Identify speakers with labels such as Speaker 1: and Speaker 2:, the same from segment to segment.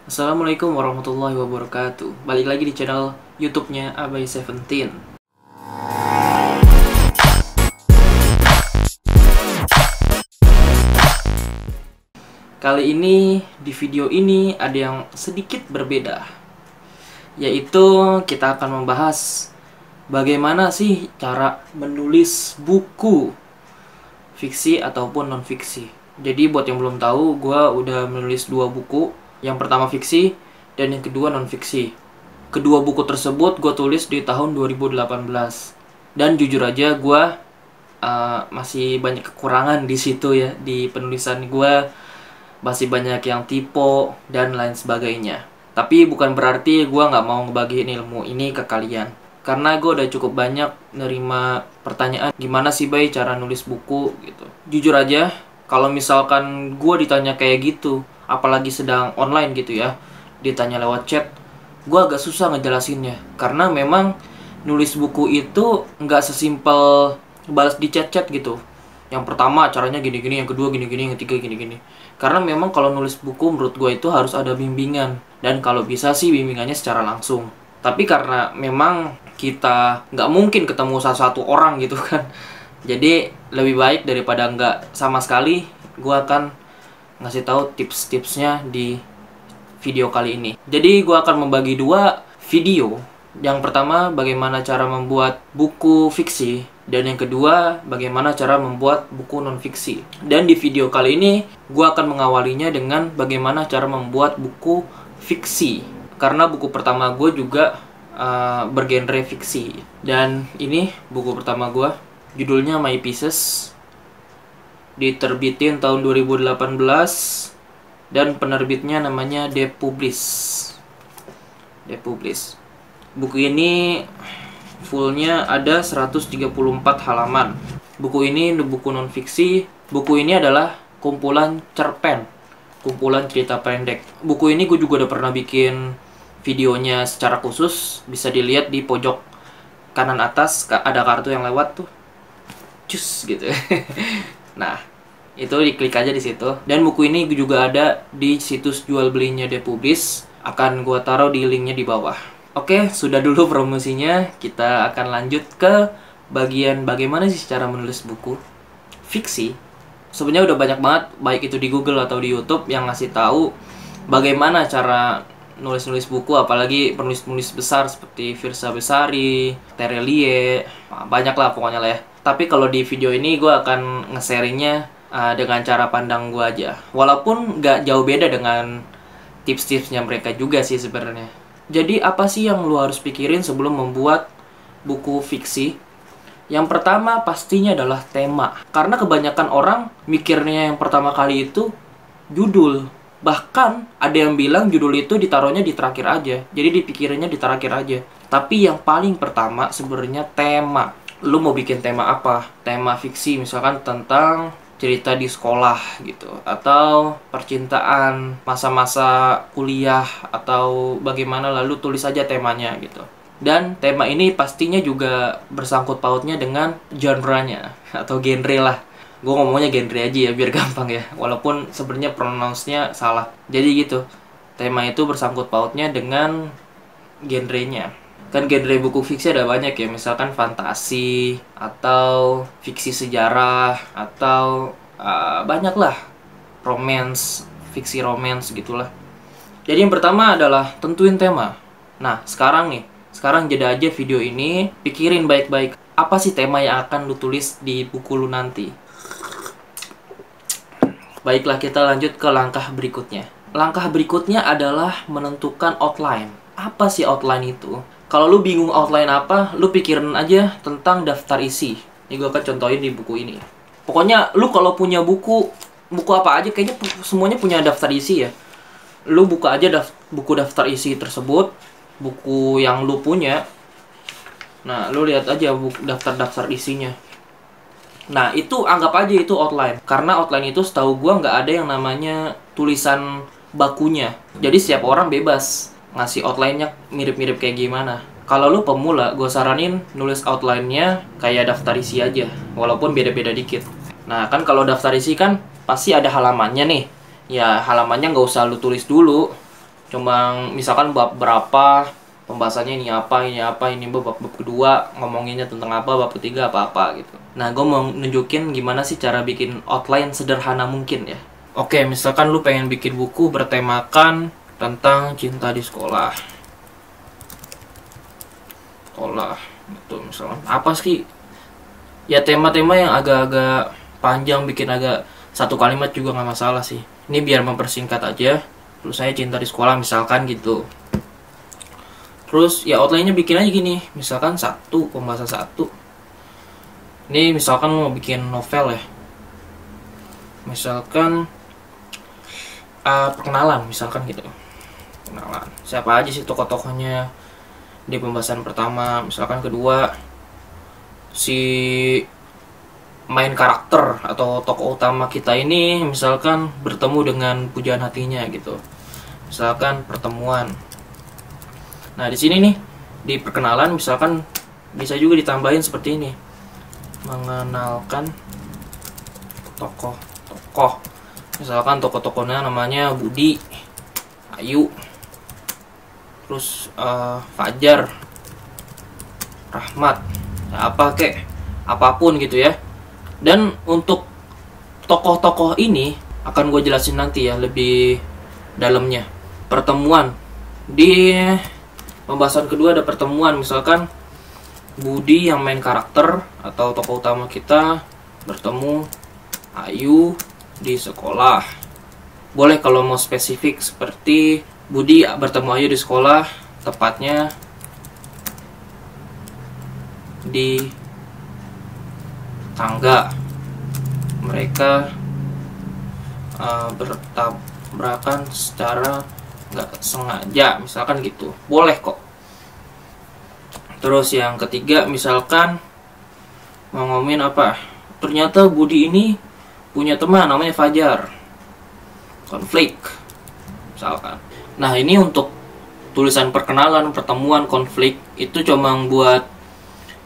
Speaker 1: Assalamualaikum warahmatullahi wabarakatuh. Balik lagi di channel YouTube-nya Abai17. Kali ini di video ini ada yang sedikit berbeda, yaitu kita akan membahas bagaimana sih cara menulis buku fiksi ataupun non-fiksi. Jadi buat yang belum tahu, gue udah menulis 2 buku. Yang pertama fiksi dan yang kedua non-fiksi. Kedua buku tersebut gue tulis di tahun 2018. Dan jujur aja gue masih banyak kekurangan di situ ya. Di penulisan gue masih banyak yang typo dan lain sebagainya. Tapi bukan berarti gue nggak mau ngebagiin ilmu ini ke kalian. Karena gue udah cukup banyak nerima pertanyaan, gimana sih Bay cara nulis buku gitu. Jujur aja, kalau misalkan gue ditanya kayak gitu, apalagi sedang online gitu ya, ditanya lewat chat, gue agak susah ngejelasinnya. Karena memang nulis buku itu nggak sesimpel balas di chat-chat gitu. Yang pertama caranya gini-gini, yang kedua gini-gini, yang ketiga gini-gini. Karena memang kalau nulis buku menurut gue itu harus ada bimbingan. Dan kalau bisa sih bimbingannya secara langsung. Tapi karena memang kita nggak mungkin ketemu satu-satu orang gitu kan. Jadi lebih baik daripada nggak sama sekali, gue akan ngasih tahu tips-tipsnya di video kali ini. Jadi gue akan membagi 2 video. Yang pertama bagaimana cara membuat buku fiksi, dan yang kedua bagaimana cara membuat buku non-fiksi. Dan di video kali ini gue akan mengawalinya dengan bagaimana cara membuat buku fiksi. Karena buku pertama gue juga bergenre fiksi. Dan ini buku pertama gue, judulnya My Pieces. Diterbitin tahun 2018 dan penerbitnya namanya Depublis. Buku ini fullnya ada 134 halaman. Buku ini buku non-fiksi. Buku ini adalah kumpulan cerpen, kumpulan cerita pendek. Buku ini gue juga udah pernah bikin videonya secara khusus. Bisa dilihat di pojok kanan atas, ada kartu yang lewat tuh, cus gitu. Nah, itu diklik aja di situ. Dan buku ini juga ada di situs jual belinya Depublis. Akan gua taruh di linknya di bawah. Oke, sudah dulu promosinya. Kita akan lanjut ke bagian bagaimana sih cara menulis buku fiksi. Sebenarnya udah banyak banget, baik itu di Google atau di YouTube, yang ngasih tahu bagaimana cara nulis-nulis buku, apalagi penulis-penulis besar seperti Firsa Besari, Terelie, banyak lah pokoknya lah ya. Tapi kalau di video ini gue akan nge-sharingnya dengan cara pandang gue aja. Walaupun nggak jauh beda dengan tips-tipsnya mereka juga sih sebenarnya. Jadi apa sih yang lu harus pikirin sebelum membuat buku fiksi? Yang pertama pastinya adalah tema. Karena kebanyakan orang mikirnya yang pertama kali itu judul. Bahkan ada yang bilang judul itu ditaruhnya di terakhir aja. Jadi dipikirinnya di terakhir aja. Tapi yang paling pertama sebenarnya tema. Lu mau bikin tema apa? Tema fiksi misalkan tentang cerita di sekolah gitu, atau percintaan, masa-masa kuliah, atau bagaimana, lalu tulis aja temanya gitu. Dan tema ini pastinya juga bersangkut pautnya dengan genre-nya atau genre lah. Gue ngomongnya genre aja ya biar gampang ya, walaupun sebenarnya pronounce-nya salah. Jadi gitu, tema itu bersangkut pautnya dengan genrenya. Kan genre buku fiksi ada banyak ya, misalkan fantasi, atau fiksi sejarah, atau banyak lah, romance, fiksi romance gitulah. Jadi yang pertama adalah tentuin tema. Nah sekarang jeda aja video ini, pikirin baik-baik apa sih tema yang akan lu tulis di buku lu nanti. Baiklah, kita lanjut ke langkah berikutnya. Langkah berikutnya adalah menentukan outline. Apa sih outline itu? Kalau lu bingung outline apa, lu pikirin aja tentang daftar isi. Ini gue akan contohin di buku ini. Pokoknya lu kalau punya buku apa aja, kayaknya semuanya punya daftar isi ya. Lu buka aja buku daftar isi tersebut, buku yang lu punya. Nah, lu lihat aja daftar isinya. Nah, itu anggap aja itu outline. Karena outline itu setahu gua nggak ada yang namanya tulisan bakunya. Jadi setiap orang bebas ngasih outline-nya mirip-mirip kayak gimana. Kalau lu pemula, gue saranin nulis outline-nya kayak daftar isi aja, walaupun beda-beda dikit. Nah, kan kalau daftar isi kan pasti ada halamannya nih. Ya, halamannya nggak usah lu tulis dulu. Cuma misalkan bab berapa, pembahasannya ini apa, ini bab kedua ngomonginnya tentang apa, bab ketiga apa gitu. Nah, gue mau nunjukin gimana sih cara bikin outline sederhana mungkin ya. Oke, misalkan lu pengen bikin buku bertemakan tentang cinta di sekolah. Betul, misalkan apa sih? Ya tema-tema yang agak-agak panjang, bikin agak satu kalimat juga nggak masalah sih. Ini biar mempersingkat aja. Terus saya cinta di sekolah misalkan gitu. Terus ya outline-nya bikin aja gini. Misalkan pembahasan 1. Ini misalkan mau bikin novel ya. Misalkan perkenalan misalkan gitu. Perkenalan. Siapa aja sih tokoh-tokohnya di pembahasan pertama. Misalkan kedua si main karakter atau tokoh utama kita ini misalkan bertemu dengan pujaan hatinya gitu. Misalkan pertemuan. Nah, di sini nih di perkenalan misalkan bisa juga ditambahin seperti ini. Mengenalkan tokoh. Misalkan tokoh-tokohnya namanya Budi, Ayu, terus Fajar, Rahmat, apapun gitu ya. Dan untuk tokoh-tokoh ini akan gue jelasin nanti ya lebih dalamnya. Pertemuan di pembahasan kedua ada pertemuan, misalkan Budi yang main karakter atau tokoh utama kita bertemu Ayu di sekolah. Boleh kalau mau spesifik seperti Budi bertemu Ayu di sekolah, tepatnya di tangga. Mereka bertabrakan secara nggak sengaja, misalkan gitu. Boleh kok. Terus yang ketiga misalkan mau ngomongin apa? Ternyata Budi ini punya teman namanya Fajar. Konflik misalkan. Nah, ini untuk tulisan perkenalan, pertemuan, konflik itu cuma buat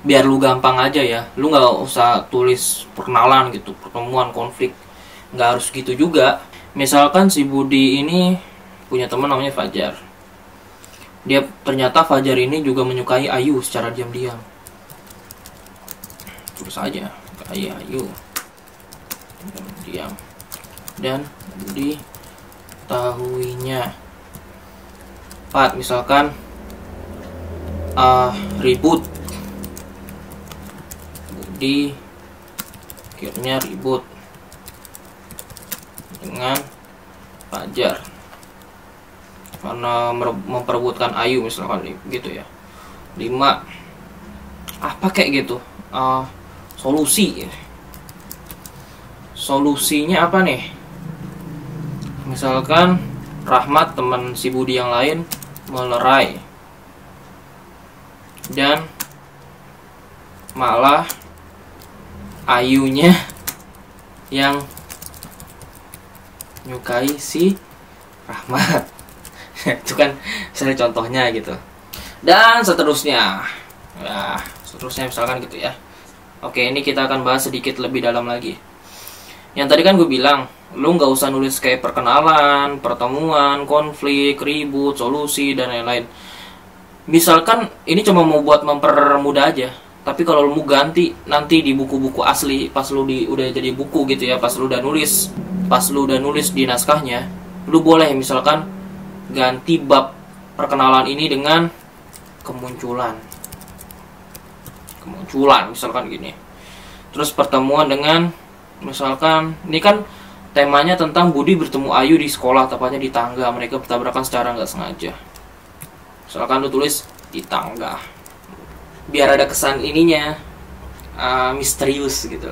Speaker 1: biar lu gampang aja ya. Lu nggak usah tulis perkenalan gitu, pertemuan, konflik. Nggak harus gitu juga. Misalkan si Budi ini punya teman namanya Fajar. Ternyata Fajar ini juga menyukai Ayu secara diam-diam. Terus aja, Ayu diam. Dan Budi tahuinya. 4. Misalkan ribut. Budi akhirnya ribut dengan Fajar karena memperebutkan Ayu misalkan gitu ya. 5. Apa kayak gitu, solusi. Solusinya apa nih? Misalkan Rahmat teman si Budi yang lain melerai dan malah Ayunya yang nyukai si Rahmat. Itu kan misalnya contohnya gitu. Dan seterusnya. Ya, seterusnya misalkan gitu ya. Oke, ini kita akan bahas sedikit lebih dalam lagi. Yang tadi kan gue bilang, lu nggak usah nulis kayak perkenalan, pertemuan, konflik, ribut, solusi, dan lain-lain. Misalkan ini cuma mau buat mempermudah aja. Tapi kalau lu mau ganti nanti di buku-buku asli, pas lu udah jadi buku gitu ya, pas lu udah nulis di naskahnya, lu boleh misalkan ganti bab perkenalan ini dengan kemunculan misalkan gini. Terus pertemuan dengan misalkan ini kan temanya tentang Budi bertemu Ayu di sekolah, tepatnya di tangga. Mereka bertabrakan secara nggak sengaja. Misalkan lu tulis di tangga, biar ada kesan ininya misterius gitu.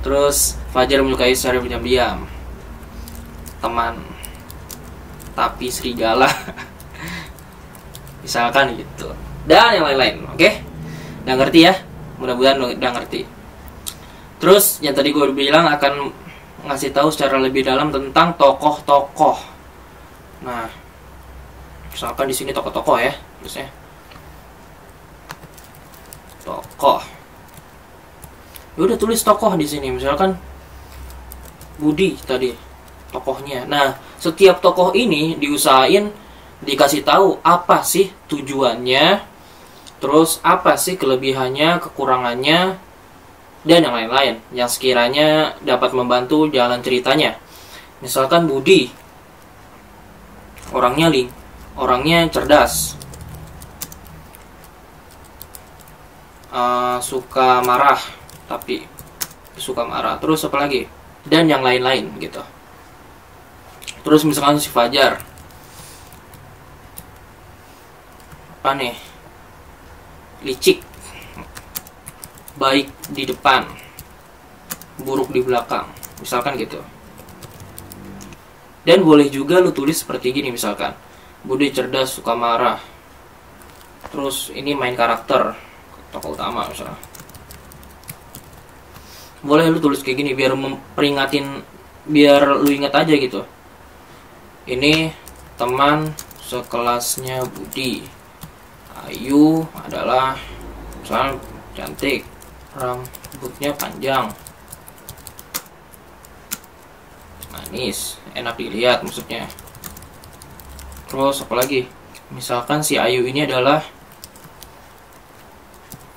Speaker 1: Terus Fajar menyukai secara diam-diam teman tapi serigala. Misalkan gitu. Dan yang lain-lain. Oke? Udah ngerti ya? Mudah-mudahan udah ngerti. Terus yang tadi gue bilang akan ngasih tahu secara lebih dalam tentang tokoh-tokoh. Nah, misalkan di sini tokoh-tokoh ya, terusnya tokoh. Ya udah tulis tokoh di sini, misalkan Budi tadi tokohnya. Nah, Setiap tokoh ini diusahain dikasih tahu apa sih tujuannya, terus apa sih kelebihannya, kekurangannya, dan yang lain-lain yang sekiranya dapat membantu jalan ceritanya. Misalkan Budi, orangnya cerdas, suka marah, terus apa lagi, dan yang lain-lain gitu. Terus misalkan si Fajar, apa nih, licik, baik di depan, buruk di belakang, misalkan gitu. Dan boleh juga lu tulis seperti gini, misalkan Budi cerdas, suka marah, terus ini main karakter tokoh utama misalnya. Boleh lu tulis kayak gini biar memperingatin, biar lu ingat aja gitu. Ini teman sekelasnya Budi. Ayu adalah misalnya cantik, rambutnya panjang, manis, enak dilihat maksudnya. Terus apa lagi? Misalkan si Ayu ini adalah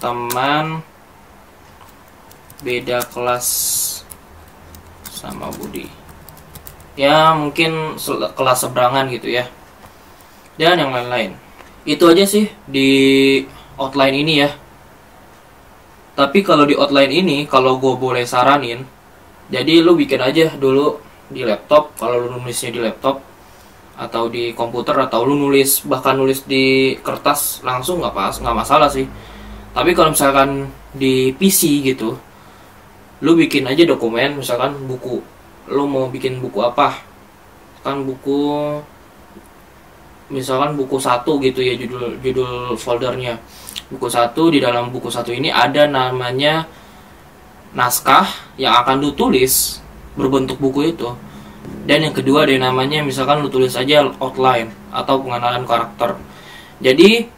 Speaker 1: teman beda kelas sama Budi. Ya mungkin kelas seberangan gitu ya. Dan yang lain-lain. Itu aja sih di outline ini ya. Tapi kalau di outline ini, kalau gue boleh saranin, jadi lu bikin aja dulu di laptop. Kalau lu nulisnya di laptop atau di komputer, atau lu nulis, bahkan nulis di kertas langsung, nggak masalah sih. Tapi kalau misalkan di PC gitu, lu bikin aja dokumen, misalkan buku, lu mau bikin buku apa, kan misalkan buku 1 gitu ya, judul foldernya buku 1. Di dalam buku 1 ini ada namanya naskah yang akan lu tulis berbentuk buku itu. Dan yang kedua ada namanya, misalkan lu tulis aja outline atau pengenalan karakter. Jadi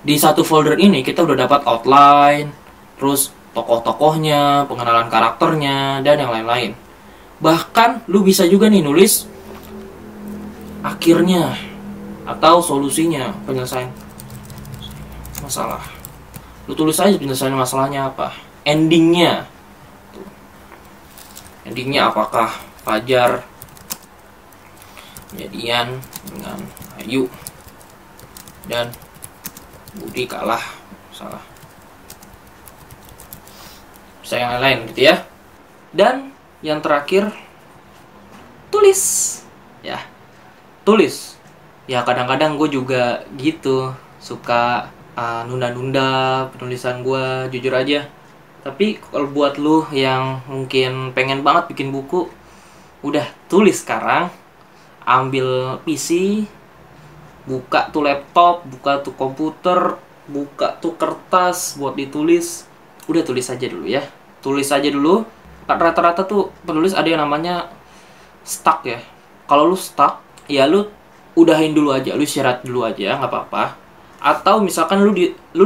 Speaker 1: di satu folder ini kita udah dapat outline, terus tokoh-tokohnya, pengenalan karakternya, dan yang lain-lain. Bahkan lu bisa juga nih nulis akhirnya atau solusinya, penyelesaian masalah. Lu tulis aja penyelesaian masalahnya apa, endingnya. Endingnya apakah Fajar jadian dengan Ayu dan Budi kalah, salah, saya yang lain gitu ya. Dan yang terakhir, tulis ya, tulis ya. Kadang-kadang gue juga gitu, suka nunda-nunda penulisan gue, jujur aja. Tapi kalau buat lu yang mungkin pengen banget bikin buku, udah tulis sekarang. Ambil PC, buka tuh laptop, buka tuh komputer, buka tuh kertas buat ditulis. Udah tulis aja dulu ya. Tulis aja dulu. Rata-rata tuh penulis ada yang namanya stuck ya. Kalau lu stuck, ya lu udahin dulu aja, lu istirahat dulu aja, nggak apa-apa. Atau misalkan lu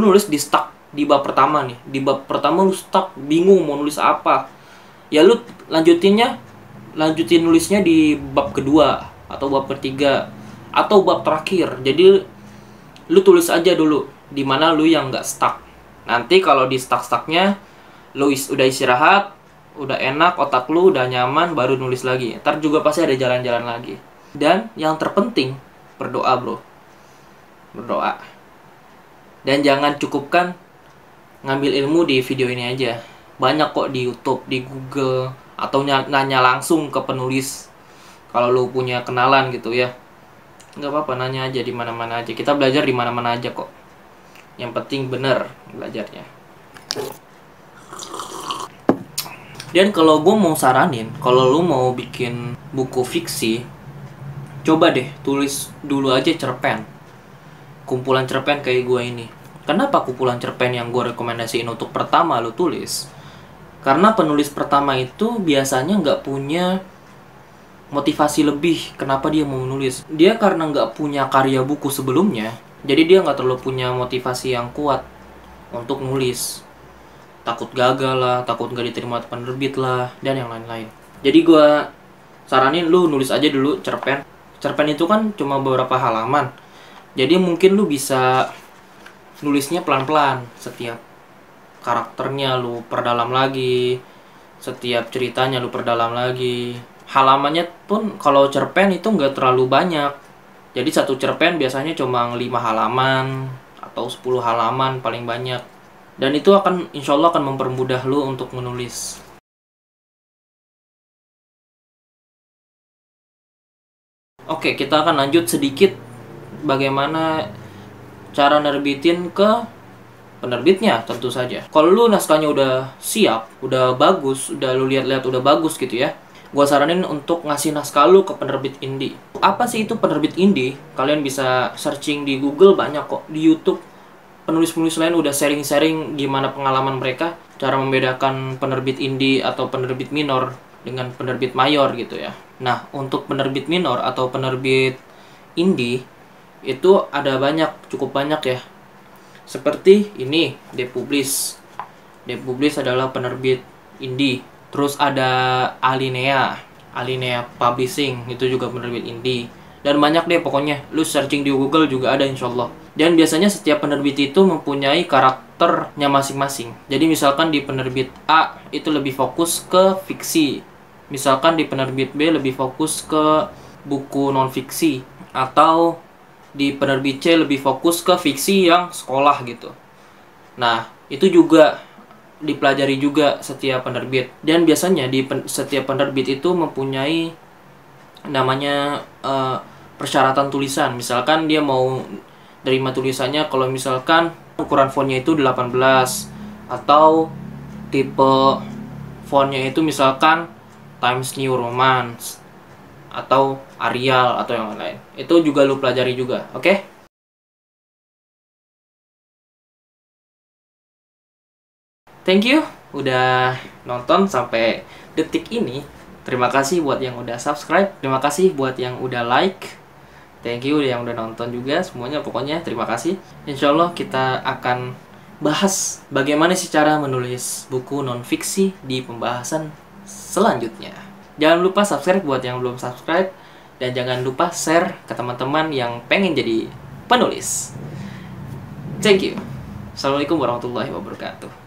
Speaker 1: nulis di stuck di bab pertama nih. Di bab pertama lu stuck, bingung mau nulis apa. Ya lu lanjutin nulisnya di bab kedua atau bab ketiga atau bab terakhir. Jadi lu tulis aja dulu di mana lu yang nggak stuck. Nanti kalau di stucknya lu udah istirahat, udah enak, otak lu udah nyaman, baru nulis lagi. Ntar juga pasti ada jalan-jalan lagi. Dan yang terpenting, berdoa bro, berdoa. Dan jangan cukupkan ngambil ilmu di video ini aja. Banyak kok di YouTube, di Google, atau nanya langsung ke penulis. Kalau lu punya kenalan gitu ya, nggak apa-apa, nanya aja di mana-mana aja. Kita belajar di mana-mana aja kok. Yang penting bener belajarnya. Dan kalau gue mau saranin, kalau lu mau bikin buku fiksi, coba deh tulis dulu aja cerpen, kumpulan cerpen kayak gue ini. Kenapa kumpulan cerpen yang gue rekomendasiin untuk pertama lu tulis? Karena penulis pertama itu biasanya nggak punya motivasi lebih kenapa dia mau menulis. Dia karena nggak punya karya buku sebelumnya, jadi dia nggak terlalu punya motivasi yang kuat untuk nulis. Takut gagal lah, takut nggak diterima penerbit lah, dan yang lain-lain. Jadi gue saranin lu nulis aja dulu cerpen. Cerpen itu kan cuma beberapa halaman. Jadi mungkin lu bisa nulisnya pelan-pelan, setiap karakternya lu perdalam lagi, setiap ceritanya lu perdalam lagi. Halamannya pun kalau cerpen itu nggak terlalu banyak. Jadi satu cerpen biasanya cuma 5 halaman atau 10 halaman paling banyak. Dan itu akan insya Allah akan mempermudah lu untuk menulis. Oke, kita akan lanjut sedikit bagaimana cara nerbitin ke penerbitnya tentu saja. Kalau lu naskahnya udah siap, udah bagus, udah lu lihat-lihat udah bagus gitu ya, gua saranin untuk ngasih naskah lu ke penerbit indie. Apa sih itu penerbit indie? Kalian bisa searching di Google, banyak kok. Di YouTube penulis-penulis lain udah sharing-sharing gimana pengalaman mereka, cara membedakan penerbit indie atau penerbit minor dengan penerbit mayor gitu ya. Nah, untuk penerbit minor atau penerbit indie itu ada banyak, cukup banyak ya. Seperti ini, Depublis. Depublis adalah penerbit indie. Terus ada Alinea, Alinea Publishing, itu juga penerbit indie. Dan banyak deh pokoknya, lu searching di Google juga ada insyaallah. Dan biasanya setiap penerbit itu mempunyai karakternya masing-masing. Jadi misalkan di penerbit A itu lebih fokus ke fiksi. Misalkan di penerbit B lebih fokus ke buku non-fiksi. Atau di penerbit C lebih fokus ke fiksi yang sekolah gitu. Nah, itu juga dipelajari juga setiap penerbit. Dan biasanya di setiap penerbit itu mempunyai namanya persyaratan tulisan. Misalkan dia mau terima tulisannya, kalau misalkan ukuran fontnya itu 18 atau tipe fontnya itu misalkan Times New Roman atau Arial atau yang lain. Itu juga lu pelajari juga, oke? Thank you udah nonton sampai detik ini. Terima kasih buat yang udah subscribe, terima kasih buat yang udah like. Thank you yang udah nonton juga semuanya, pokoknya terima kasih. Insya Allah kita akan bahas bagaimana sih cara menulis buku non-fiksi di pembahasan selanjutnya. Jangan lupa subscribe buat yang belum subscribe. Dan jangan lupa share ke teman-teman yang pengen jadi penulis. Thank you. Assalamualaikum warahmatullahi wabarakatuh.